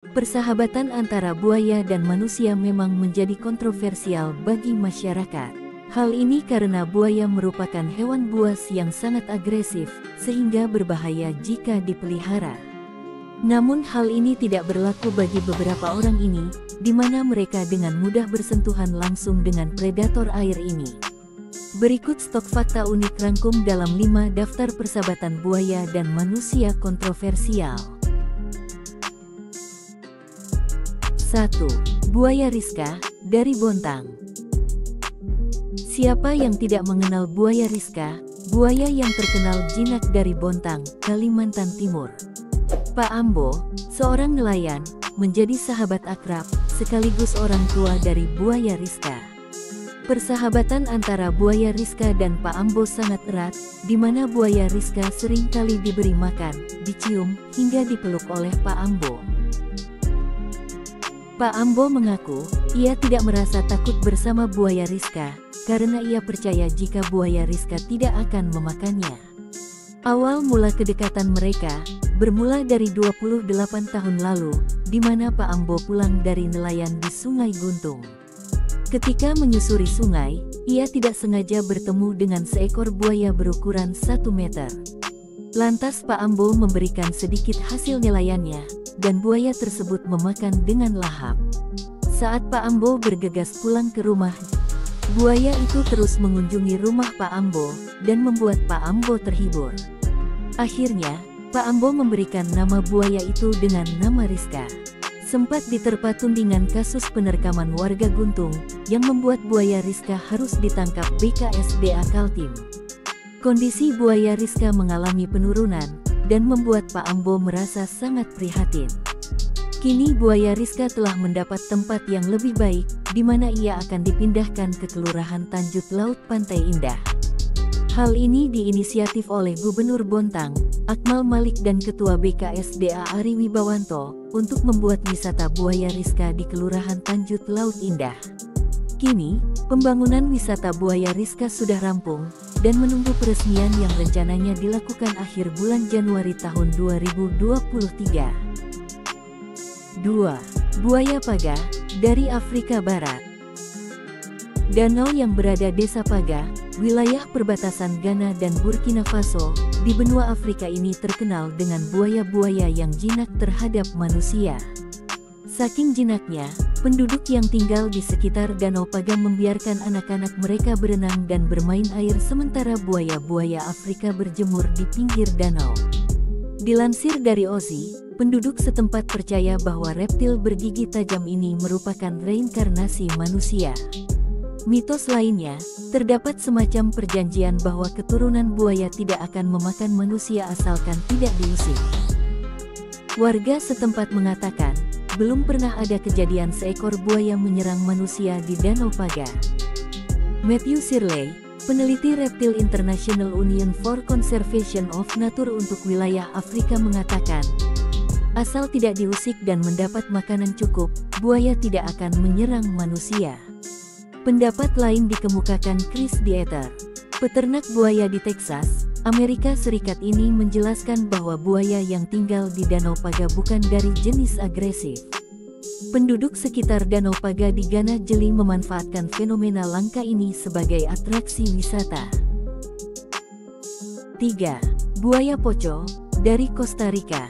Persahabatan antara buaya dan manusia memang menjadi kontroversial bagi masyarakat. Hal ini karena buaya merupakan hewan buas yang sangat agresif, sehingga berbahaya jika dipelihara. Namun hal ini tidak berlaku bagi beberapa orang ini, di mana mereka dengan mudah bersentuhan langsung dengan predator air ini. Berikut stok fakta unik rangkum dalam 5 daftar persahabatan buaya dan manusia kontroversial. 1. Buaya Rizka, dari Bontang. Siapa yang tidak mengenal buaya Rizka, buaya yang terkenal jinak dari Bontang, Kalimantan Timur. Pak Ambo, seorang nelayan, menjadi sahabat akrab, sekaligus orang tua dari buaya Rizka. Persahabatan antara buaya Rizka dan Pak Ambo sangat erat, di mana buaya Rizka sering kali diberi makan, dicium, hingga dipeluk oleh Pak Ambo. Pak Ambo mengaku, ia tidak merasa takut bersama buaya Rizka, karena ia percaya jika buaya Rizka tidak akan memakannya. Awal mula kedekatan mereka, bermula dari 28 tahun lalu, di mana Pak Ambo pulang dari nelayan di Sungai Guntung. Ketika menyusuri sungai, ia tidak sengaja bertemu dengan seekor buaya berukuran 1 meter. Lantas Pak Ambo memberikan sedikit hasil nelayannya, dan buaya tersebut memakan dengan lahap. Saat Pak Ambo bergegas pulang ke rumah, buaya itu terus mengunjungi rumah Pak Ambo, dan membuat Pak Ambo terhibur. Akhirnya, Pak Ambo memberikan nama buaya itu dengan nama Rizka. Sempat diterpa tudingan kasus penerkaman warga Guntung, yang membuat buaya Rizka harus ditangkap BKSDA Kaltim. Kondisi buaya Rizka mengalami penurunan, dan membuat Pak Ambo merasa sangat prihatin. Kini buaya Rizka telah mendapat tempat yang lebih baik, di mana ia akan dipindahkan ke Kelurahan Tanjut Laut Pantai Indah. Hal ini diinisiatif oleh Gubernur Bontang, Akmal Malik dan Ketua BKSDA Ari Wibawanto, untuk membuat wisata buaya Rizka di Kelurahan Tanjut Laut Indah. Kini, pembangunan wisata buaya Rizka sudah rampung, dan menunggu peresmian yang rencananya dilakukan akhir bulan Januari tahun 2023. 2. Buaya Paga, dari Afrika Barat. Danau yang berada Desa Paga, wilayah perbatasan Ghana dan Burkina Faso, di benua Afrika ini terkenal dengan buaya-buaya yang jinak terhadap manusia. Saking jinaknya, penduduk yang tinggal di sekitar Danau Paga membiarkan anak-anak mereka berenang dan bermain air sementara buaya-buaya Afrika berjemur di pinggir danau. Dilansir dari OZI, penduduk setempat percaya bahwa reptil bergigi tajam ini merupakan reinkarnasi manusia. Mitos lainnya, terdapat semacam perjanjian bahwa keturunan buaya tidak akan memakan manusia asalkan tidak diusik. Warga setempat mengatakan, belum pernah ada kejadian seekor buaya menyerang manusia di Danau Paga. Matthew Shirley, peneliti Reptile International Union for Conservation of Nature untuk wilayah Afrika mengatakan, asal tidak diusik dan mendapat makanan cukup, buaya tidak akan menyerang manusia. Pendapat lain dikemukakan Chris Dieter, peternak buaya di Texas, Amerika Serikat ini menjelaskan bahwa buaya yang tinggal di Danau Paga bukan dari jenis agresif. Penduduk sekitar Danau Paga di Ghana jeli memanfaatkan fenomena langka ini sebagai atraksi wisata. 3. Buaya Poco, dari Costa Rica.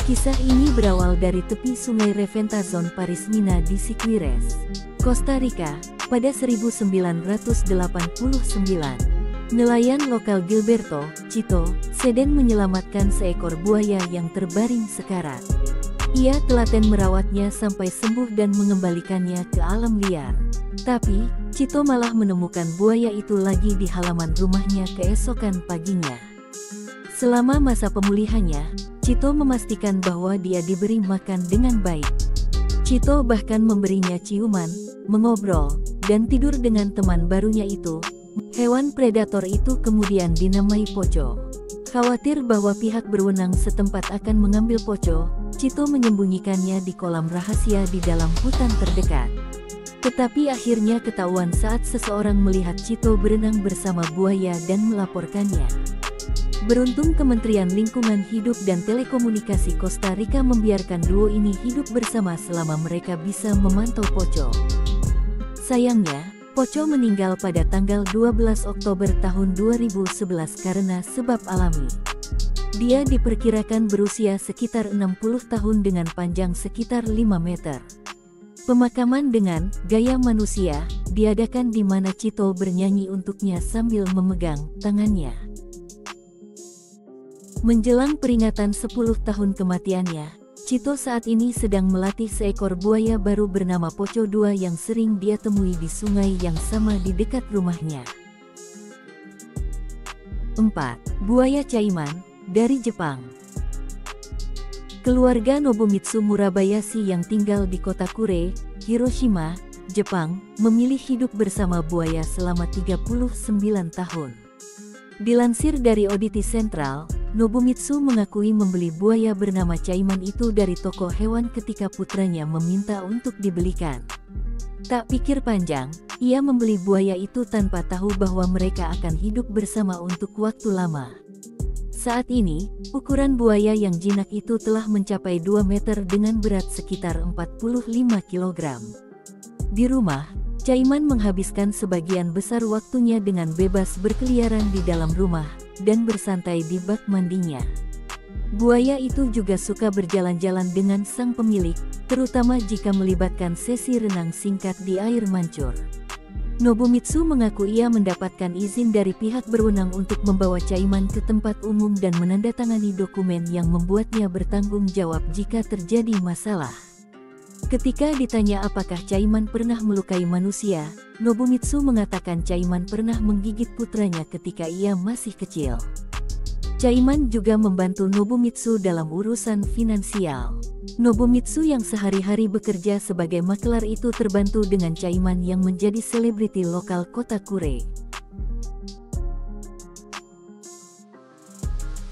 Kisah ini berawal dari tepi sungai Reventazón Parismina di Siquirres, Costa Rica, pada 1989. Nelayan lokal Gilberto Chito Seden menyelamatkan seekor buaya yang terbaring sekarat. Ia telaten merawatnya sampai sembuh dan mengembalikannya ke alam liar. Tapi, Chito malah menemukan buaya itu lagi di halaman rumahnya keesokan paginya. Selama masa pemulihannya, Chito memastikan bahwa dia diberi makan dengan baik. Chito bahkan memberinya ciuman, mengobrol, dan tidur dengan teman barunya itu. Hewan predator itu kemudian dinamai Poco. Khawatir bahwa pihak berwenang setempat akan mengambil Poco, Chito menyembunyikannya di kolam rahasia di dalam hutan terdekat. Tetapi akhirnya ketahuan saat seseorang melihat Chito berenang bersama buaya dan melaporkannya. Beruntung Kementerian Lingkungan Hidup dan Telekomunikasi Kosta Rika membiarkan duo ini hidup bersama selama mereka bisa memantau Poco. Sayangnya, Poco meninggal pada tanggal 12 Oktober tahun 2011 karena sebab alami. Dia diperkirakan berusia sekitar 60 tahun dengan panjang sekitar 5 meter. Pemakaman dengan gaya manusia diadakan di mana Cito bernyanyi untuknya sambil memegang tangannya. Menjelang peringatan 10 tahun kematiannya, Cito saat ini sedang melatih seekor buaya baru bernama Poco 2 yang sering dia temui di sungai yang sama di dekat rumahnya. 4. Buaya Caiman, dari Jepang. Keluarga Nobumitsu Murabayashi yang tinggal di kota Kure, Hiroshima, Jepang, memilih hidup bersama buaya selama 39 tahun. Dilansir dari Auditi Sentral, Nobumitsu mengakui membeli buaya bernama Caiman itu dari toko hewan ketika putranya meminta untuk dibelikan. Tak pikir panjang, ia membeli buaya itu tanpa tahu bahwa mereka akan hidup bersama untuk waktu lama. Saat ini, ukuran buaya yang jinak itu telah mencapai 2 meter dengan berat sekitar 45 kg. Di rumah, Caiman menghabiskan sebagian besar waktunya dengan bebas berkeliaran di dalam rumah dan bersantai di bak mandinya. Buaya itu juga suka berjalan-jalan dengan sang pemilik, terutama jika melibatkan sesi renang singkat di air mancur. Nobumitsu mengaku ia mendapatkan izin dari pihak berwenang untuk membawa Caiman ke tempat umum dan menandatangani dokumen yang membuatnya bertanggung jawab jika terjadi masalah. Ketika ditanya apakah Caiman pernah melukai manusia, Nobumitsu mengatakan Caiman pernah menggigit putranya ketika ia masih kecil. Caiman juga membantu Nobumitsu dalam urusan finansial. Nobumitsu yang sehari-hari bekerja sebagai makelar itu terbantu dengan Caiman yang menjadi selebriti lokal kota Kure.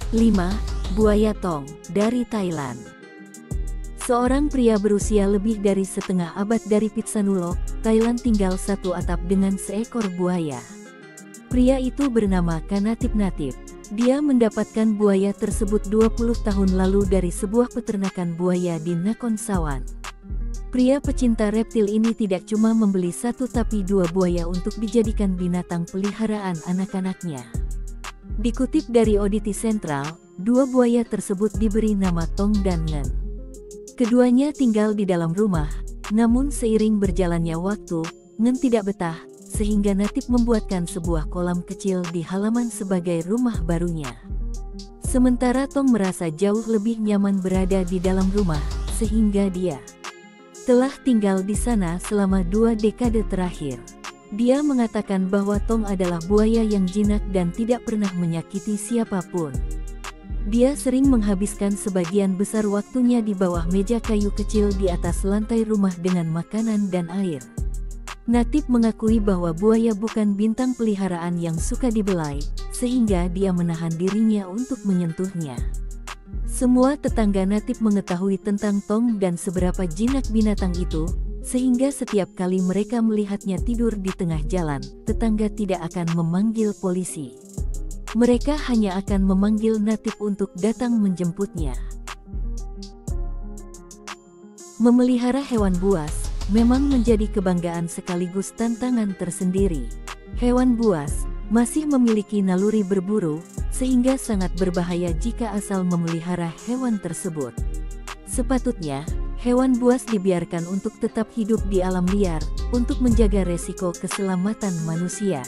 5. Buaya Tong, dari Thailand. Seorang pria berusia lebih dari setengah abad dari Pitsanulok, Thailand tinggal satu atap dengan seekor buaya. Pria itu bernama Kanatip-Natip. Dia mendapatkan buaya tersebut 20 tahun lalu dari sebuah peternakan buaya di Nakhon Sawan. Pria pecinta reptil ini tidak cuma membeli satu tapi 2 buaya untuk dijadikan binatang peliharaan anak-anaknya. Dikutip dari Auditi Sentral, 2 buaya tersebut diberi nama Tong dan Ngen. Keduanya tinggal di dalam rumah, namun seiring berjalannya waktu, Ngen tidak betah, sehingga Natip membuatkan sebuah kolam kecil di halaman sebagai rumah barunya. Sementara Tong merasa jauh lebih nyaman berada di dalam rumah, sehingga dia telah tinggal di sana selama 2 dekade terakhir. Dia mengatakan bahwa Tong adalah buaya yang jinak dan tidak pernah menyakiti siapapun. Dia sering menghabiskan sebagian besar waktunya di bawah meja kayu kecil di atas lantai rumah dengan makanan dan air. Natip mengakui bahwa buaya bukan bintang peliharaan yang suka dibelai, sehingga dia menahan dirinya untuk menyentuhnya. Semua tetangga Natip mengetahui tentang Tong dan seberapa jinak binatang itu, sehingga setiap kali mereka melihatnya tidur di tengah jalan, tetangga tidak akan memanggil polisi. Mereka hanya akan memanggil Natip untuk datang menjemputnya. Memelihara hewan buas memang menjadi kebanggaan sekaligus tantangan tersendiri. Hewan buas masih memiliki naluri berburu, sehingga sangat berbahaya jika asal memelihara hewan tersebut. Sepatutnya, hewan buas dibiarkan untuk tetap hidup di alam liar, untuk menjaga resiko keselamatan manusia.